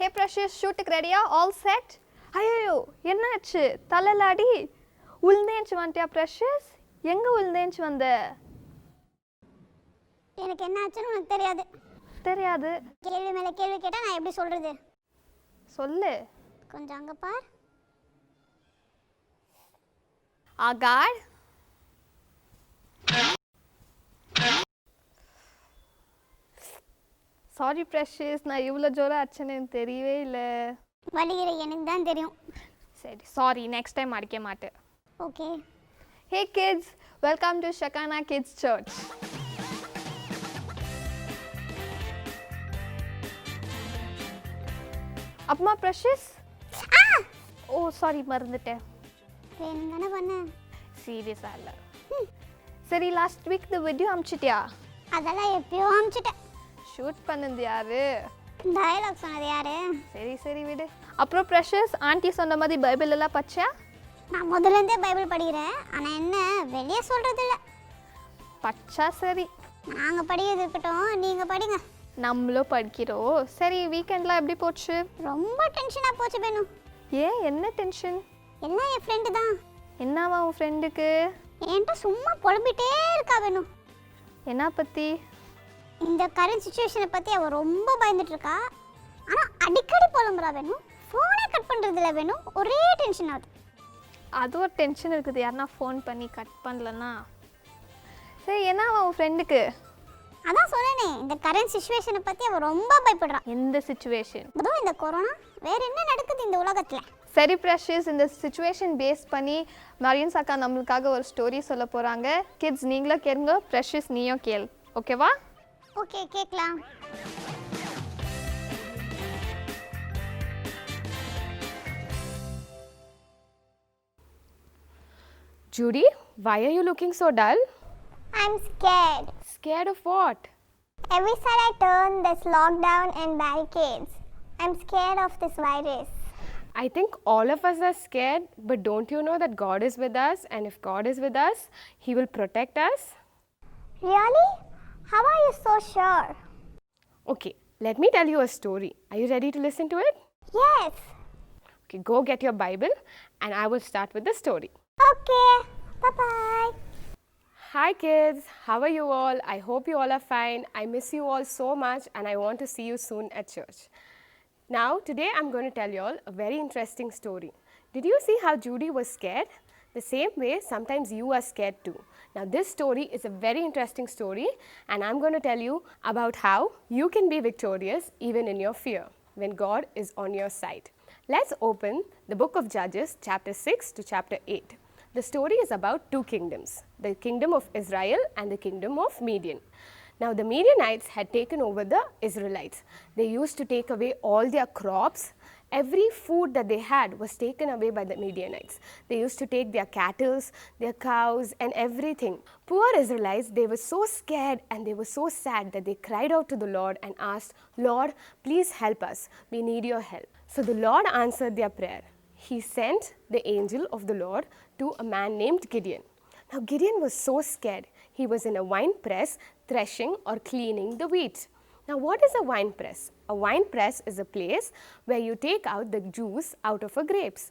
Hey Precious, ஷூட்டுக்கு ரெடியா? All set? ஐயோ என்னாச்சு? தலைலாடி உள்ந்தேஞ்சு வந்துட்டியா Precious? எங்க உள்ந்தேஞ்சு வந்த? எனக்கு என்ன ஆச்சுன்னு உனக்கு தெரியாது. தெரியாது. கேள்வி மேல கேள்வி கேட்டா நான் எப்படி சொல்றது? சொல்லு. கொஞ்சம் அங்க பார். ஆகார். சாரி Precious, நான் இவ்வளோ ஜோராக அடிச்சேன்னு எனக்கு தெரியவே இல்லை. வலிகிற எனக்கு தான் தெரியும். சரி சாரி, நெக்ஸ்ட் டைம் அடிக்க மாட்டேன். Okay. Hey kids, welcome to Shakana Kids Church. அம்மா Precious. ஓ சாரி மறந்துட்டேன். என்ன பண்ண? சீரியஸா இல்லை. சரி லாஸ்ட் வீக் இந்த வீடியோ அனுப்பிச்சிட்டியா? அதெல்லாம் எப்பயோ அனுப்பிச்சிட்டேன். ஷூட் பண்ணது யாரு? டயலாக் சொன்னது யாரு? சரி சரி விடு. அப்புறம் Precious, ஆண்டி சொன்ன மாதிரி பைபிள் எல்லாம் படிச்சா? நான் முதல்ல இருந்தே பைபிள் படிக்கிறேன். ஆனா என்ன வெளியே சொல்றது இல்ல. படிச்சா சரி. நாங்க படிக்கிறது இருக்கட்டும், நீங்க படிங்க. நம்மளும் படிக்கிறோம். சரி வீக்கெண்ட்லாம் எப்படி போச்சு? ரொம்ப டென்ஷனா போச்சு பேனு. ஏன் என்ன டென்ஷன்? எல்லாம் என் ஃப்ரெண்டு தான். என்னவா உன் ஃப்ரெண்டுக்கு? என்கிட்ட சும்மா புலம்பிட்டே இருக்கா பேனு. என்ன பற்றி? இந்த கரண்ட் சுச்சுவேஷனை பற்றி அவள் ரொம்ப பயந்துட்டு இருக்கா. ஆனால் அடிக்கடி புலம்புறா வேணும். ஃபோனே கட் பண்ணுறதில்ல வேணும். ஒரே டென்ஷன் ஆகுது. அது ஒரு டென்ஷன் இருக்குது, யாருன்னா ஃபோன் பண்ணி கட் பண்ணலன்னா. சரி என்னவா உன் ஃப்ரெண்டுக்கு? அதான் சொன்னேனே, இந்த கரண்ட் சுச்சுவேஷனை பற்றி அவள் ரொம்ப பயப்படுறான். எந்த சிச்சுவேஷன்? அதுவும் இந்த கொரோனா. வேற என்ன நடக்குது இந்த உலகத்தில்? சரி Precious, இந்த சிச்சுவேஷன் பேஸ் பண்ணி மரியன்ஸ் அக்கா நம்மளுக்காக ஒரு ஸ்டோரி சொல்ல போகிறாங்க. கிட்ஸ் நீங்களும் கேளுங்க, Precious நீயும் கேள். ஓகேவா? ஓகே, கேட்கலாம். Judy, why are you looking so dull? I'm scared. Scared of what? Every side I turn, there's lockdown and barricades. I'm scared of this virus. I think all of us are scared, but don't you know that God is with us, and if God is with us, He will protect us? Really? How are you so sure? Okay, let me tell you a story. Are you ready to listen to it? Yes. Okay, go get your Bible, and I will start with the story. Okay. Bye-bye. Hi kids, how are you all? I hope you all are fine. I miss you all so much, and I want to see you soon at church. Now, today I'm going to tell you all a very interesting story. Did you see how Judy was scared? The same way, sometimes you are scared too. Now, this story is a very interesting story, and I'm going to tell you about how you can be victorious even in your fear when God is on your side. Let's open the book of Judges, chapter 6 to chapter 8. The story is about two kingdoms, the kingdom of Israel and the kingdom of Midian. Now, the Midianites had taken over the Israelites. They used to take away all their crops. Every food that they had was taken away by the Midianites. They used to take their cattle, their cows, and everything. Poor Israelites, they were so scared and they were so sad that they cried out to the Lord and asked, Lord, please help us. We need your help. So the Lord answered their prayer. He sent the angel of the Lord to a man named Gideon. Now, Gideon was so scared. He was in a wine press threshing or cleaning the wheat. Now, what is a wine press? A wine press is a place where you take out the juice out of a grapes.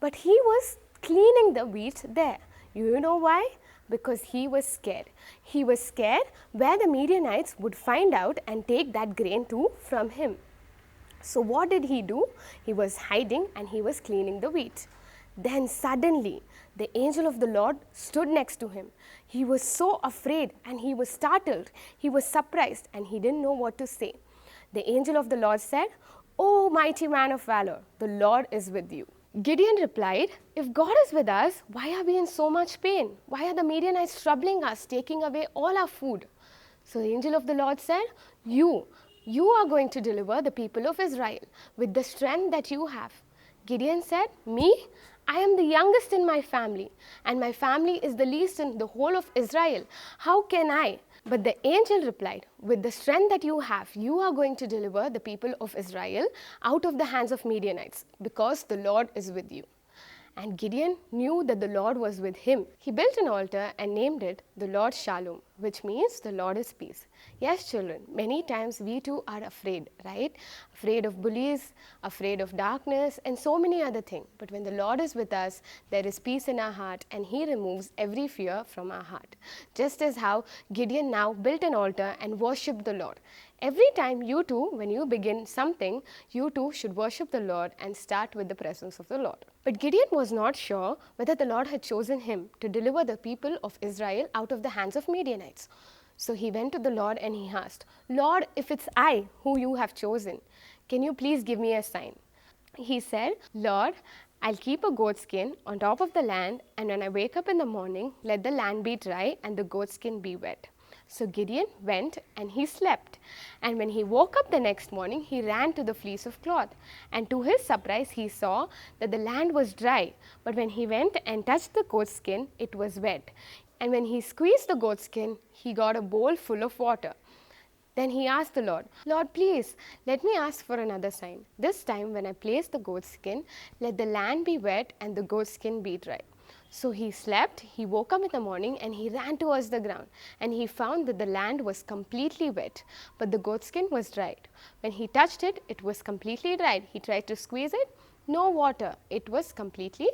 But he was cleaning the wheat there. You know why? Because he was scared. He was scared where the Midianites would find out and take that grain too from him. So what did he do? He was hiding and he was cleaning the wheat. Then suddenly, the angel of the Lord stood next to him. He was so afraid and he was startled. He was surprised and he didn't know what to say. The angel of the Lord said, "Oh, mighty man of valor, the Lord is with you." Gideon replied, "If God is with us, why are we in so much pain? Why are the Midianites troubling us, taking away all our food?" So the angel of the Lord said, You are going to deliver the people of Israel with the strength that you have. Gideon said, Me? I am the youngest in my family, and my family is the least in the whole of Israel. How can I? But the angel replied, With the strength that you have, you are going to deliver the people of Israel out of the hands of Midianites, because the Lord is with you. And Gideon knew that the Lord was with him. He built an altar and named it the Lord Shalom, which means the Lord is peace. Yes, children, many times we too are afraid, right? Afraid of bullies, afraid of darkness, and so many other things. But when the Lord is with us, there is peace in our heart, and He removes every fear from our heart. Just as how Gideon now built an altar and worshipped the Lord. Every time you too, when you begin something, you too should worship the Lord and start with the presence of the Lord. But Gideon was not sure whether the Lord had chosen him to deliver the people of Israel out of the hands of Midianites. So he went to the Lord and he asked, Lord, if it's I who you have chosen, can you please give me a sign? He said, Lord, I'll keep a goat skin on top of the land, and when I wake up in the morning, let the land be dry and the goat skin be wet. So Gideon went and he slept. And when he woke up the next morning, he ran to the fleece of cloth. And to his surprise, he saw that the land was dry. But when he went and touched the goat skin, it was wet. And when he squeezed the goat skin, he got a bowl full of water. Then he asked the Lord, Lord, please, let me ask for another sign. This time when I place the goat skin, let the land be wet and the goat skin be dry. So he slept, he woke up in the morning and he ran towards the ground, and he found that the land was completely wet, but the goat skin was dried. When he touched it, it was completely dried. He tried to squeeze it, no water, it was completely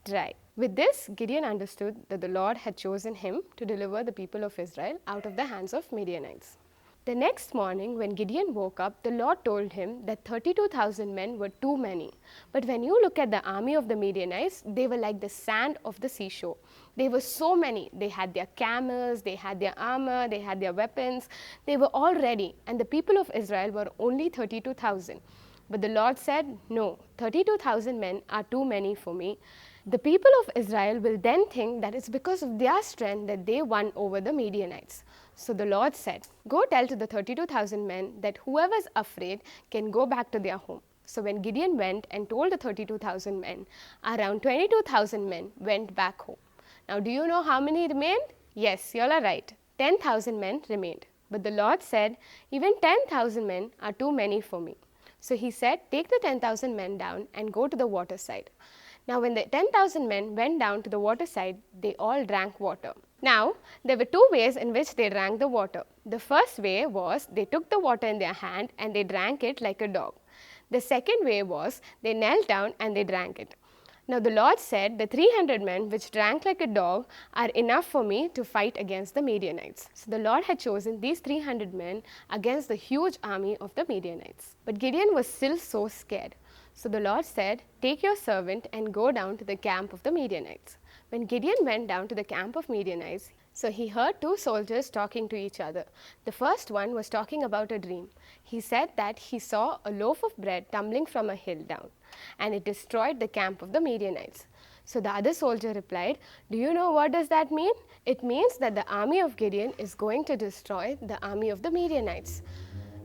dry. With this, Gideon understood that the Lord had chosen him to deliver the people of Israel out of the hands of Midianites. The next morning, when Gideon woke up, the Lord told him that 32,000 men were too many. But when you look at the army of the Midianites, they were like the sand of the seashore. They were so many. They had their camels, they had their armor, they had their weapons. They were all ready, and the people of Israel were only 32,000. But the Lord said, no, 32,000 men are too many for me. The people of Israel will then think that it's because of their strength that they won over the Midianites. So the Lord said, go tell to the 32,000 men that whoever is afraid can go back to their home. So when Gideon went and told the 32,000 men, around 22,000 men went back home. Now do you know how many remained? Yes, you all are right. 10,000 men remained. But the Lord said, even 10,000 men are too many for me. So he said, take the 10,000 men down and go to the waterside. Now when the 10,000 men went down to the waterside, they all drank water. Now, there were two ways in which they drank the water. The first way was they took the water in their hand and they drank it like a dog. The second way was they knelt down and they drank it. Now the Lord said, the 300 men which drank like a dog are enough for me to fight against the Midianites. So the Lord had chosen these 300 men against the huge army of the Midianites. But Gideon was still so scared. So the Lord said, take your servant and go down to the camp of the Midianites. When Gideon went down to the camp of Midianites, so he heard two soldiers talking to each other. The first one was talking about a dream. He said that he saw a loaf of bread tumbling from a hill down, and it destroyed the camp of the Midianites. So the other soldier replied, do you know what does that mean? It means that the army of Gideon is going to destroy the army of the Midianites.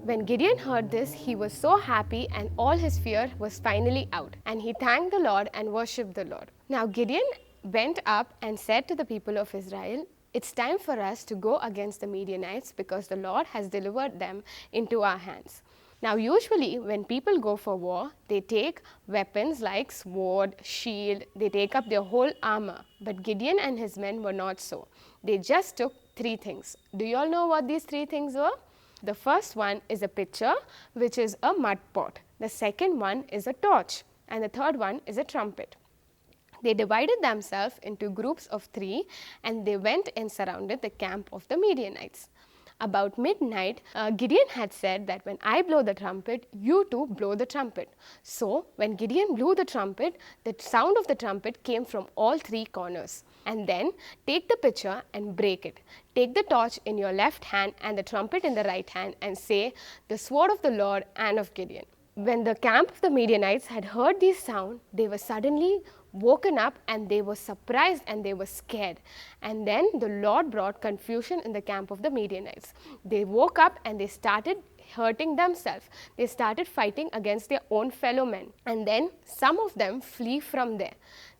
When Gideon heard this, he was so happy and all his fear was finally out, and he thanked the Lord and worshipped the Lord. Now Gideon went up and said to the people of Israel, it's time for us to go against the Midianites because the Lord has delivered them into our hands. Now usually when people go for war, they take weapons like sword, shield, they take up their whole armor. But Gideon and his men were not so. They just took three things. Do you all know what these three things were? The first one is a pitcher, which is a mud pot. The second one is a torch, and the third one is a trumpet. They divided themselves into groups of 3 and they went and surrounded the camp of the Midianites. About midnight, Gideon had said that when I blow the trumpet, you too blow the trumpet. So when Gideon blew the trumpet, the sound of the trumpet came from all 3 corners. And then take the pitcher and break it. Take the torch in your left hand and the trumpet in the right hand and say, the sword of the Lord and of Gideon. When the camp of the Midianites had heard this sound, they were suddenly woken up and they were surprised and they were scared. And then the Lord brought confusion in the camp of the Midianites. They woke up and they started hurting themselves. They started fighting against their own fellow men. And then some of them flee from there.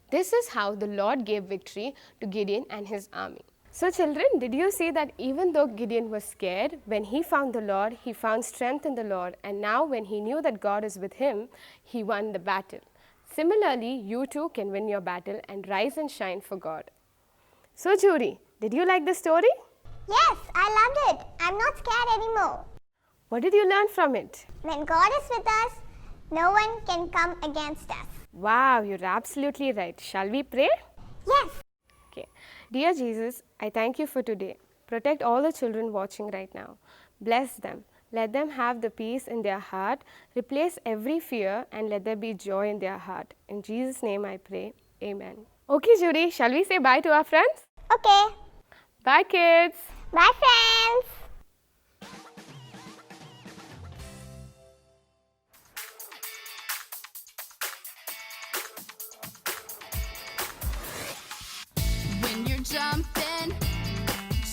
This is how the Lord gave victory to Gideon and his army. So children, did you see that even though Gideon was scared, when he found the Lord, he found strength in the Lord, and now when he knew that God is with him, he won the battle. Similarly, you too can win your battle and rise and shine for God. So, Judy, did you like the story? Yes, I loved it. I'm not scared anymore. What did you learn from it? When God is with us, no one can come against us. Wow, you're absolutely right. Shall we pray? Yes. Okay. Dear Jesus, I thank you for today. Protect all the children watching right now. Bless them. Let them have the peace in their heart. Replace every fear and let there be joy in their heart. In Jesus' name I pray. Amen. Okay, Judy, shall we say bye to our friends? Okay. Bye, kids. Bye, friends. When you're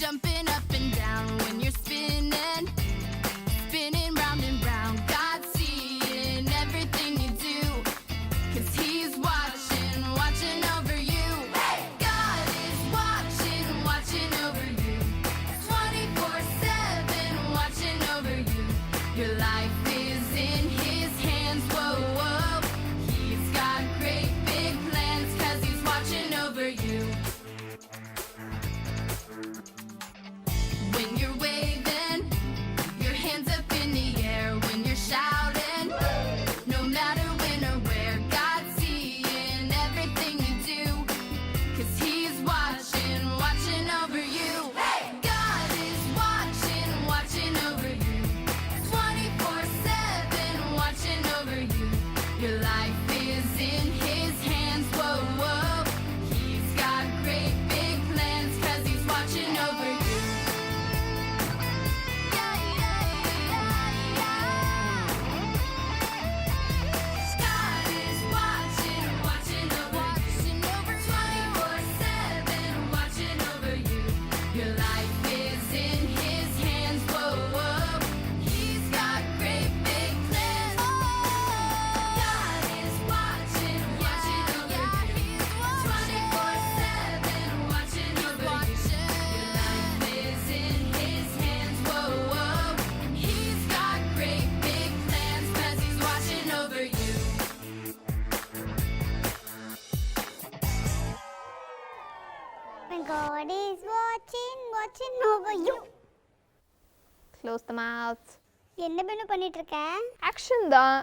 jumping up and down, when you're spinning round and round, God's seeing everything you do, 'cause He's watching over you. God is watching over you, 24/7 watching over you. Your life is in His hands, whoa, whoa. He's got great big plans, 'cause He's watching over you. When you're waving your hands up in the air, when you're shouting, no matter when or where, God's seeing everything you do, 'cause He's watching over you. God is watching over you, 24/7 watching over you. Your life is in His hands, whoa, whoa. He's got great big plans, 'cause He's watching over you. God is watching over you, 24/7 watching over you. Your life is in His hands, whoa, whoa. He's got great big plans. God is watching over you, 24/7 watching over you. Your life is in His hands, whoa, whoa. He's got great big plans, 'cause He's watching over you. When God is watching over you. Close the mouth. என்ன பெண்ணு பண்ணிட்டு இருக்க? Action தான்.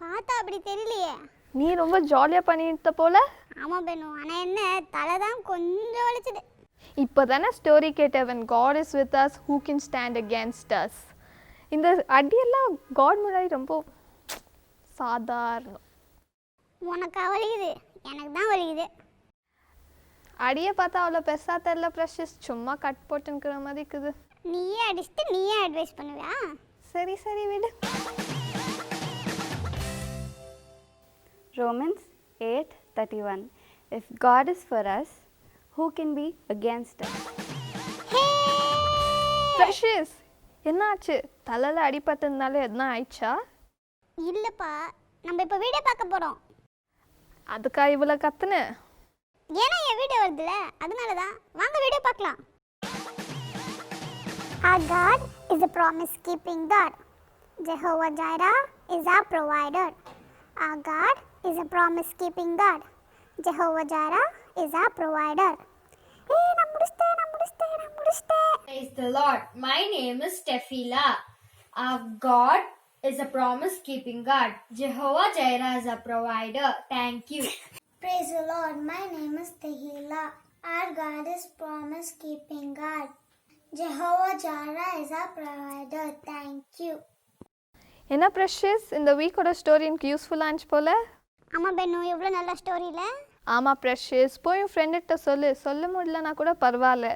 பார்த்தா அப்படி தெரியலையே. நீ ரொம்ப ஜாலியாக பண்ணிட்ட போல. ஆமா பெண்ணு, ஆனா என்ன தலை தான் கொஞ்சம் வலிச்சுது. இப்போ தானே ஸ்டோரி கேட்ட when God is with us, who can stand against us? இந்த அடியெல்லாம் காட் முன்னாடி ரொம்ப சாதாரணம். உனக்கா வலிக்குது, எனக்கு தான் வலிக்குது. அடியை பார்த்தா அவ்வளோ பெருசாக தெரில ப்ரெஷஸ், சும்மா கட் போட்டுங்கிற மாதிரி இருக்குது. நீயே அடிச்சுட்டு நீயே அட்வைஸ் பண்ணுவியா? சரி சரி விடு. Romans 8:31. If God is for us, who can be against us? Precious என்னாச்சு? தலையில் அடிபட்டிருந்தாலும் எதுனா ஆயிடுச்சா? இல்லப்பா, நம்ம இப்போ வீடியோ பார்க்க போறோம். அதுக்கா இவ்வளோ கத்துன? ஏன்னா என் வீடியோ வருதுல்ல, அதனால தான். வாங்க வீடியோ பார்க்கலாம். Our God is a promise-keeping God. Jehovah Jireh is our provider. Our God is a promise-keeping God. Jehovah Jireh is our provider. Hey, நான் முடிச்சிட்டேன். Praise the Lord. My name is Tefila. Our God is a promise-keeping God. Jehovah Jireh is a provider. Thank you. Praise the Lord. My name is Tehila. Our God is promise-keeping God. Jehovah Jireh is our provider. Thank you. என்ன precious, இந்த வீக்கோட story எனக்கு யூஸ்ஃபுல்லாக இருந்துச்சு போல. ஆமா பெண்ணு, எவ்வளோ நல்ல ஸ்டோரியில. ஆமாம் ப்ரெஷஸ், போய் உன் ஃப்ரெண்டுகிட்ட சொல்ல முடியலனா கூட பரவாயில்ல,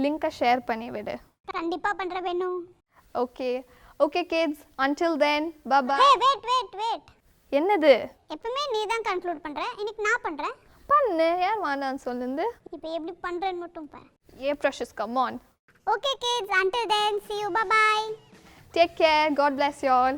லிங்கை ஷேர் பண்ணி விடு. கண்டிப்பா பண்ற பெண்ணு. Okay okay kids, until then bye bye. Hey, wait. என்னது? எப்பவுமே நீ தான் கன்க்ளூட் பண்ற, இன்னைக்கு நான் பண்றேன். பண்ணு, யார் வேண்டான்னு சொல்லுந்து. இப்போ எப்படி பண்றேன்னு மட்டும் பாரு. ஏ precious, come on. Okay kids, until then, see you, bye bye. Take care, God bless you all.